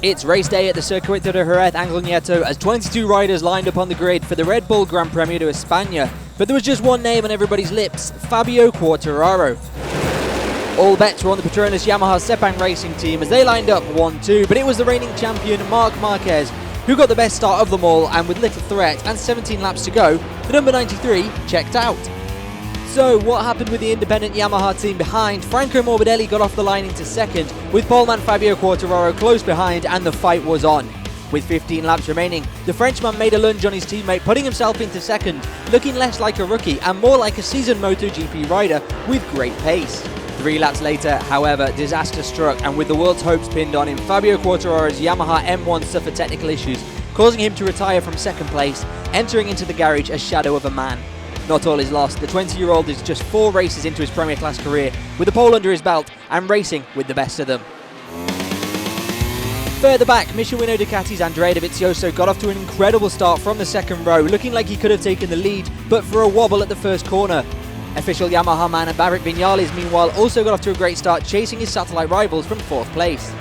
It's race day at the Circuito de Jerez Angel Nieto as 22 riders lined up on the grid for the Red Bull Gran Premio de España. But there was just one name on everybody's lips, Fabio Quartararo. All bets were on the Petronas Yamaha Sepang Racing team as they lined up 1-2, but it was the reigning champion Marc Márquez who got the best start of them all, and with little threat and 17 laps to go, the number 93 checked out. So what happened with the independent Yamaha team behind? Franco Morbidelli got off the line into second, with poleman Fabio Quartararo close behind, and the fight was on. With 15 laps remaining, the Frenchman made a lunge on his teammate, putting himself into second, looking less like a rookie and more like a seasoned MotoGP rider with great pace. 3 laps later, however, disaster struck, and with the world's hopes pinned on him, Fabio Quartararo's Yamaha M1 suffered technical issues, causing him to retire from second place, entering into the garage a shadow of a man. Not all is lost. The 20-year-old is just 4 races into his Premier Class career, with a pole under his belt and racing with the best of them. Further back, Michelin Ducati's Andrea Dovizioso got off to an incredible start from the second row, looking like he could have taken the lead, but for a wobble at the first corner. Official Yamaha man Maverick Vinales, meanwhile, also got off to a great start, chasing his satellite rivals from 4th place.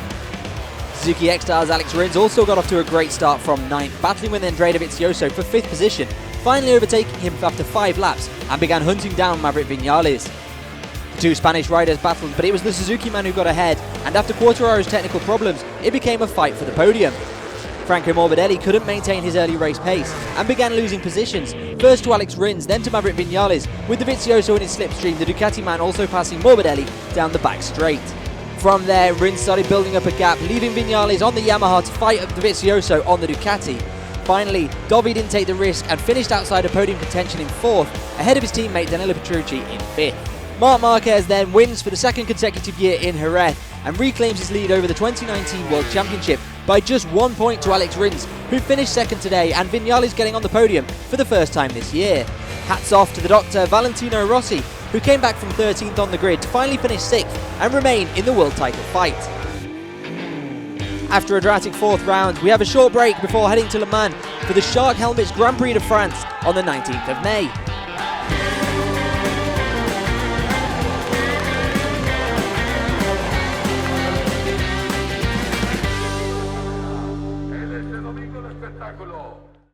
Suzuki X-Star's Alex Rins also got off to a great start from 9th, battling with Andrea Dovizioso for 5th position, finally overtaking him after 5 laps, and began hunting down Maverick Vinales. The 2 Spanish riders battled, but it was the Suzuki man who got ahead, and after Quartararo's technical problems, it became a fight for the podium. Franco Morbidelli couldn't maintain his early race pace, and began losing positions, first to Alex Rins, then to Maverick Vinales, with Dovizioso in his slipstream, the Ducati man also passing Morbidelli down the back straight. From there, Rins started building up a gap, leaving Vinales on the Yamaha to fight Dovizioso on the Ducati. Finally, Dovi didn't take the risk and finished outside of podium contention in 4th, ahead of his teammate Danilo Petrucci in 5th. Marc Márquez then wins for the 2nd consecutive year in Jerez and reclaims his lead over the 2019 World Championship by just 1 point to Alex Rins, who finished 2nd today, and Vinales getting on the podium for the first time this year. Hats off to the doctor Valentino Rossi, who came back from 13th on the grid to finally finish 6th and remain in the world title fight. After a dramatic 4th round, we have a short break before heading to Le Mans for the Shark Helmets Grand Prix de France on the 19th of May.